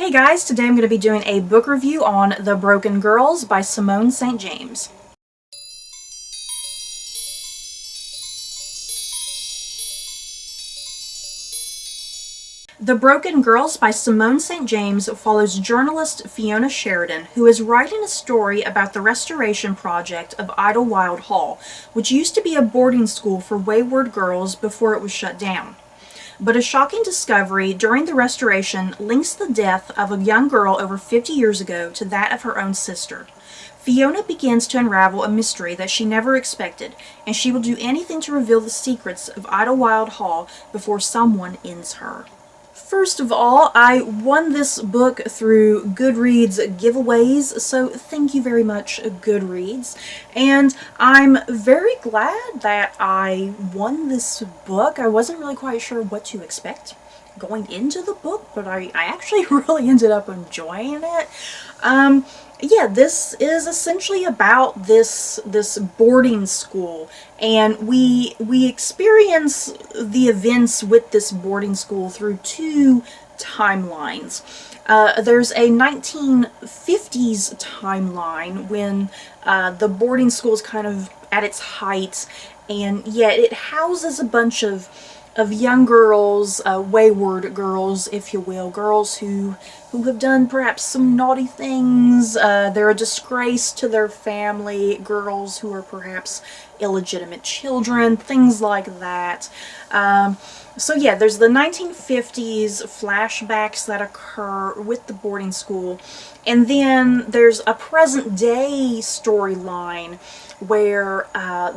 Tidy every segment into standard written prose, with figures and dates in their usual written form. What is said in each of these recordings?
Hey guys, today I'm going to be doing a book review on The Broken Girls by Simone St. James. The Broken Girls by Simone St. James follows journalist Fiona Sheridan, who is writing a story about the restoration project of Idlewild Hall, which used to be a boarding school for wayward girls before it was shut down. But a shocking discovery during the restoration links the death of a young girl over 50 years ago to that of her own sister. Fiona begins to unravel a mystery that she never expected, and she will do anything to reveal the secrets of Idlewild Hall before someone ends her. First of all, I won this book through Goodreads giveaways, so thank you very much, Goodreads. And I'm very glad that I won this book. I wasn't really quite sure what to expect going into the book, but I actually really ended up enjoying it. Yeah, this is essentially about this boarding school, and we experience the events with this boarding school through two timelines. There's a 1950s timeline when the boarding school is kind of at its height, and yet it houses a bunch of young girls, wayward girls, if you will, girls who have done perhaps some naughty things. They're a disgrace to their family, girls who are perhaps illegitimate children, things like that. So yeah, there's the 1950s flashbacks that occur with the boarding school, and then there's a present day storyline where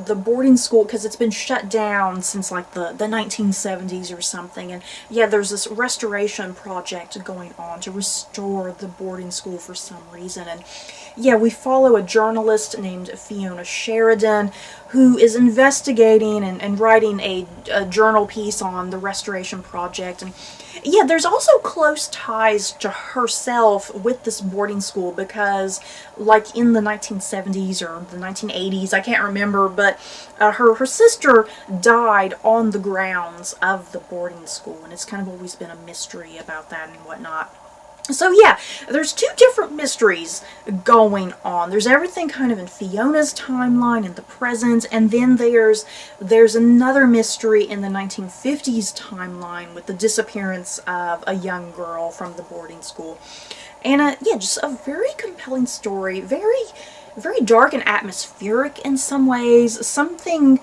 the boarding school, because it's been shut down since like the 1970s or something, and yeah, there's this restoration project going on to restore the boarding school for some reason. And yeah, we follow a journalist named Fiona Sheridan who is investigating and writing a journal piece on the restoration project. And yeah, there's also close ties to herself with this boarding school because, like in the 1970s or the 1980s, I can't remember, but her sister died on the grounds of the boarding school, and it's kind of always been a mystery about that and whatnot. So yeah, there's two different mysteries going on. There's everything kind of in Fiona's timeline in the present, and then there's another mystery in the 1950s timeline with the disappearance of a young girl from the boarding school. And yeah, just a very compelling story, very dark and atmospheric in some ways, something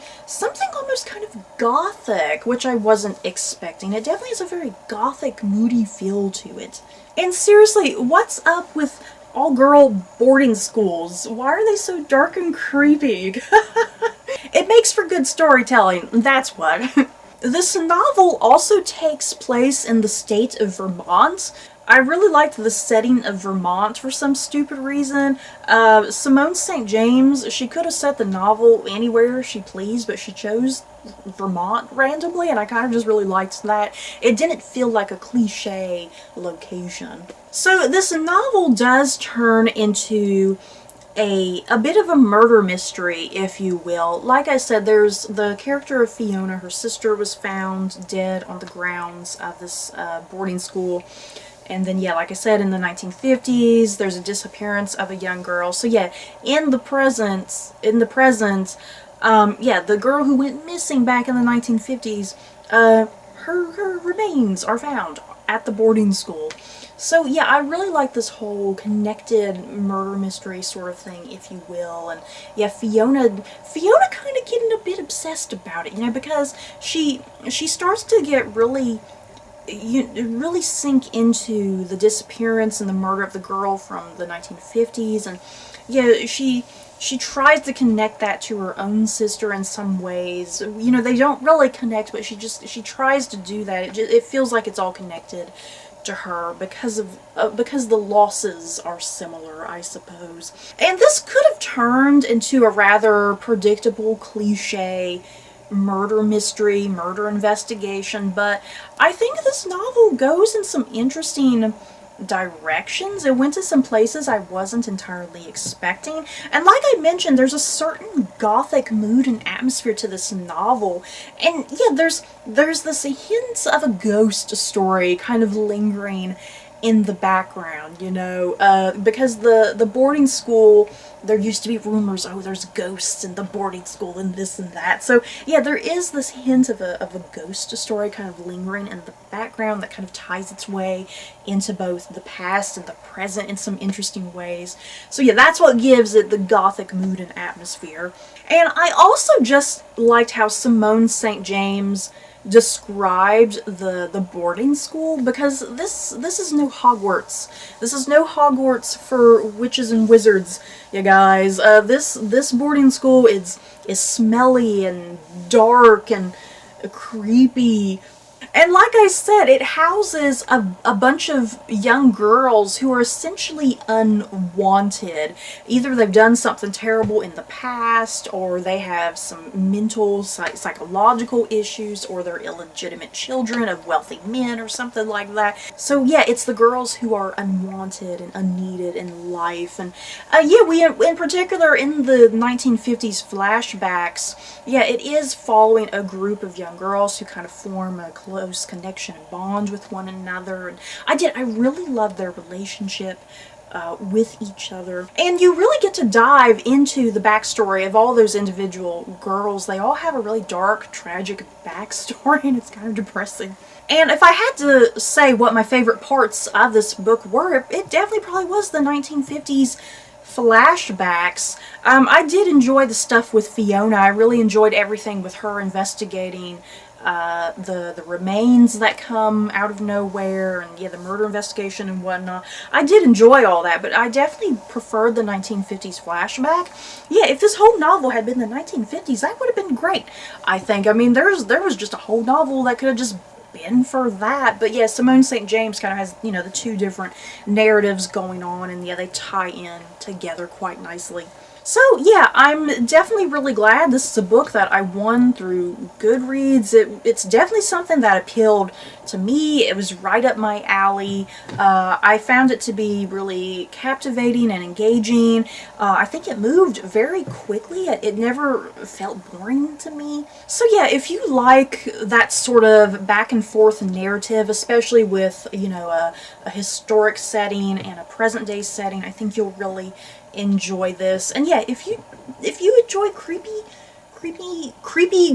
almost kind of gothic, which I wasn't expecting. It definitely has a very gothic, moody feel to it. And seriously, what's up with all-girl boarding schools? Why are they so dark and creepy? It makes for good storytelling, that's what. This novel also takes place in the state of Vermont. I really liked the setting of Vermont for some stupid reason. Simone St. James, she could have set the novel anywhere she pleased, but she chose Vermont randomly, and I kind of just really liked that. It didn't feel like a cliche location. So this novel does turn into a bit of a murder mystery, if you will. Like I said, there's the character of Fiona. Her sister was found dead on the grounds of this boarding school. And then, yeah, like I said, in the 1950s, there's a disappearance of a young girl. So yeah, in the present, yeah, the girl who went missing back in the 1950s, her remains are found at the boarding school. So yeah, I really like this whole connected murder mystery sort of thing, if you will. And yeah, Fiona kind of getting a bit obsessed about it, you know, because she starts to get really sink into the disappearance and the murder of the girl from the 1950s, and yeah, she tries to connect that to her own sister in some ways. You know, they don't really connect, but she tries to do that. It feels like it's all connected to her because the losses are similar, I suppose. And this could have turned into a rather predictable cliche murder mystery, murder investigation, but I think this novel goes in some interesting directions. It went to some places I wasn't entirely expecting, and like I mentioned, there's a certain gothic mood and atmosphere to this novel, and yeah, there's this hint of a ghost story kind of lingering in the background, you know, because the boarding school, there used to be rumors, oh, there's ghosts in the boarding school and this and that. So yeah, there is this hint of a ghost story kind of lingering in the background that kind of ties its way into both the past and the present in some interesting ways. So yeah, that's what gives it the gothic mood and atmosphere. And I also just liked how Simone St. James described the boarding school, because this is no Hogwarts. This is no Hogwarts for witches and wizards, you guys. This boarding school is smelly and dark and creepy. And like I said, it houses a bunch of young girls who are essentially unwanted. Either they've done something terrible in the past, or they have some mental, psychological issues, or they're illegitimate children of wealthy men or something like that. So yeah, it's the girls who are unwanted and unneeded in life. And yeah, we in particular in the 1950s flashbacks, yeah, it is following a group of young girls who kind of form a close connection and bond with one another. And I really love their relationship with each other. And you really get to dive into the backstory of all those individual girls. They all have a really dark, tragic backstory, and it's kind of depressing. And if I had to say what my favorite parts of this book were, it definitely probably was the 1950s flashbacks. I did enjoy the stuff with Fiona. I really enjoyed everything with her investigating the remains that come out of nowhere, and yeah, the murder investigation and whatnot. I did enjoy all that, but I definitely preferred the 1950s flashback. Yeah, if this whole novel had been the 1950s, that would have been great, I think. I mean, there was just a whole novel that could have just been for that. But yeah, Simone St. James kind of has, you know, the two different narratives going on, and yeah, they tie in together quite nicely. So yeah, I'm definitely really glad this is a book that I won through Goodreads. It's definitely something that appealed to me. It was right up my alley. I found it to be really captivating and engaging. I think it moved very quickly. It never felt boring to me. So yeah, if you like that sort of back and forth narrative, especially with, you know, a historic setting and a present day setting, I think you'll really enjoy this. And yeah, if you enjoy creepy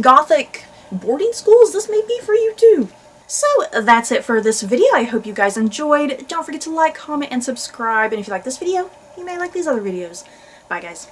gothic boarding schools, this may be for you too. So that's it for this video. I hope you guys enjoyed. Don't forget to like, comment, and subscribe. And if you like this video, you may like these other videos. Bye guys.